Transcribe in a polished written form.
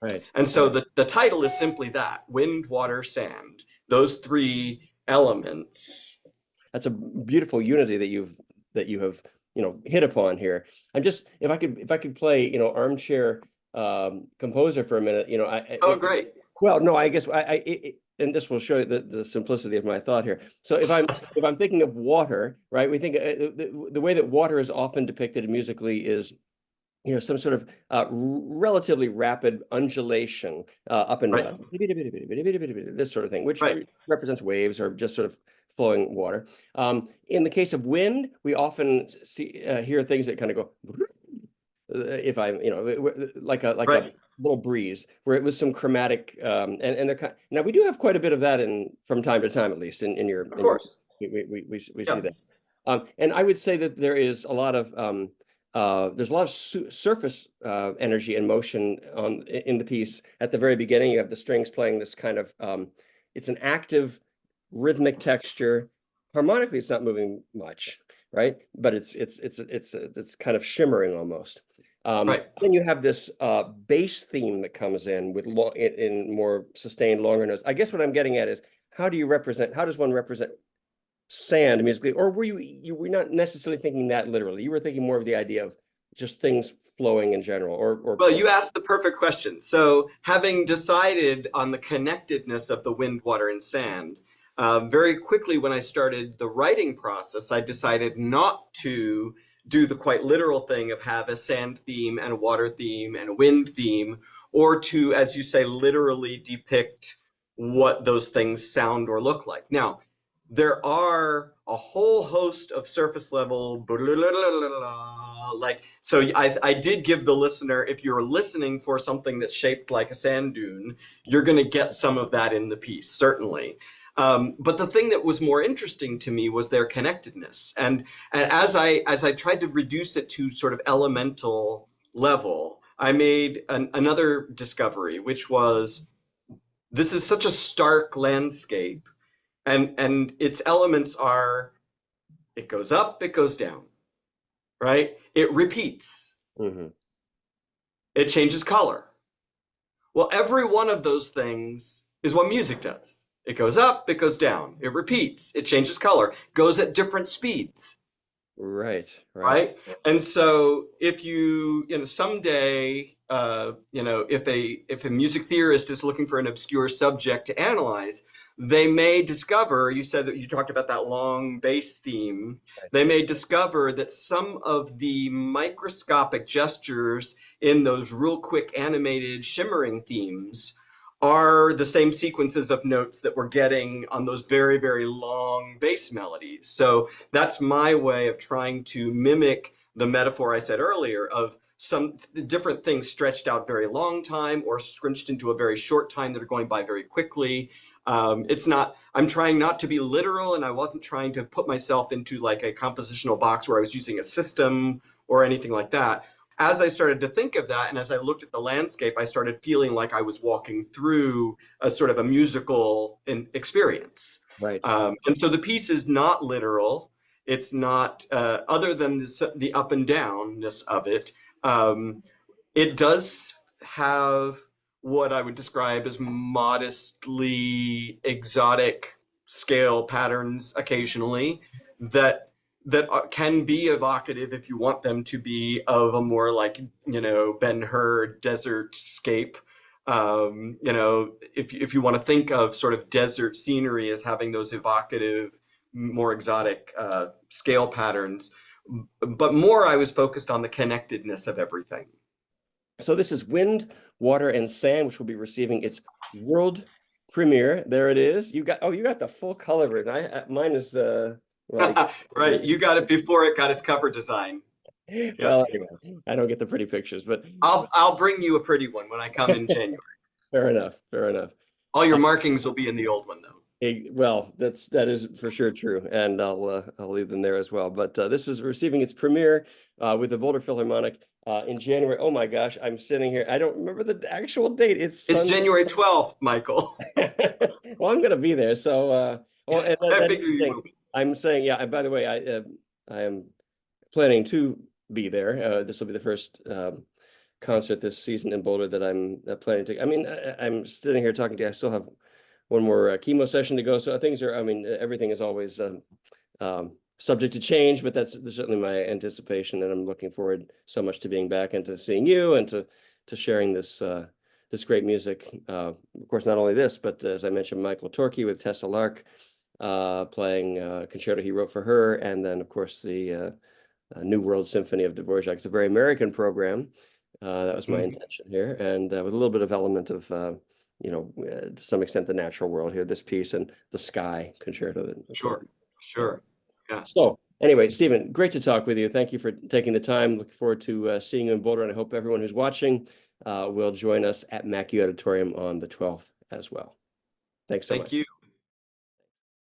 Right. And so the title is simply that: wind, water, sand. Those three elements. That's a beautiful unity that you have, hit upon here. I'm just, if I could play, armchair composer for a minute, Oh, great. well, no, I guess and this will show you the simplicity of my thought here. So if I'm thinking of water, right? We think the way that water is often depicted musically is, some sort of relatively rapid undulation up and Right. down, this sort of thing, which Right. represents waves or just sort of flowing water. In the case of wind, we often hear things that kind of go, if I'm, like Right. a little breeze, where it was some chromatic, and they're now we do have quite a bit of that in from time to time, at least Of in your course. we see Yep. that. And I would say that there is a lot of there's a lot of surface energy and motion in the piece. At the very beginning, you have the strings playing this kind of it's an active rhythmic texture. Harmonically, it's not moving much, right? But it's kind of shimmering almost. Right. Then you have this bass theme that comes in with in more sustained, longer notes. I guess what I'm getting at is how does one represent sand musically, or you were not necessarily thinking that literally? You were thinking more of the idea of just things flowing in general, Well, you asked the perfect question. So, having decided on the connectedness of the wind, water, and sand, very quickly when I started the writing process, I decided not to do the quite literal thing of have a sand theme and a water theme and a wind theme, or to, as you say, literally depict what those things sound or look like. Now, there are a whole host of surface level like, so I did give the listener, if you're listening for something that's shaped like a sand dune, you're going to get some of that in the piece, certainly. But the thing that was more interesting to me was their connectedness, and as I tried to reduce it to sort of elemental level, I made another discovery, which was this is such a stark landscape, and its elements are, it goes up, it goes down, right? It repeats, Mhm. it changes color. Well, every one of those things is what music does. It goes up, it goes down, it repeats, it changes color, goes at different speeds, Right, right. right? And so if someday, if a music theorist is looking for an obscure subject to analyze, they may discover, you said that you talked about that long bass theme, they may discover that some of the microscopic gestures in those real quick animated shimmering themes are the same sequences of notes that we're getting on those very, very long bass melodies. So that's my way of trying to mimic the metaphor I said earlier of some different things stretched out very long time or scrunched into a very short time that are going by very quickly. It's not, I'm trying not to be literal, and I wasn't trying to put myself into like a compositional box where I was using a system or anything like that. As I started to think of that, and as I looked at the landscape, I started feeling like I was walking through a sort of a musical experience. Right. And so the piece is not literal. It's not, other than the up and downness of it. It does have what I would describe as modestly exotic scale patterns occasionally that can be evocative if you want them to be of a more like, Ben-Hur desert scape. If you want to think of sort of desert scenery as having those evocative, more exotic scale patterns, but more I was focused on the connectedness of everything. So this is Wind, Water, and Sand, which will be receiving its world premiere. There it is. You got the full color version. Mine is well, Right, you got it before it got its cover design. Yeah, well, anyway, I don't get the pretty pictures, but I'll bring you a pretty one when I come in January. fair enough, fair enough. All your markings will be in the old one though. Well, that is for sure true, and I'll leave them there as well. But this is receiving its premiere with the Boulder Philharmonic in January. Oh my gosh, I'm sitting here. I don't remember the actual date. It's It's Sunday. January 12th, Michael. Well, I'm gonna be there. So, well, and I that's figure the you thing. will be. I'm saying, yeah. And by the way, I am planning to be there. This will be the first concert this season in Boulder that I'm planning to. I mean, I'm sitting here talking to you. I still have one more chemo session to go. So things are, I mean, everything is always subject to change, but that's certainly my anticipation. And I'm looking forward so much to being back and to seeing you and to sharing this this great music. Of course, not only this, but as I mentioned, Michael Torkey with Tessa Lark playing a concerto he wrote for her. And then, of course, the New World Symphony of Dvorak. It's a very American program. That was my intention here. And with a little bit of element of, you know, to some extent, the natural world here, this piece and the Sky Concerto. Sure, sure. Yeah. So anyway, Stephen, great to talk with you. Thank you for taking the time. Looking forward to seeing you in Boulder. And I hope everyone who's watching will join us at Mackey Auditorium on the 12th as well. Thanks so much. Thank you.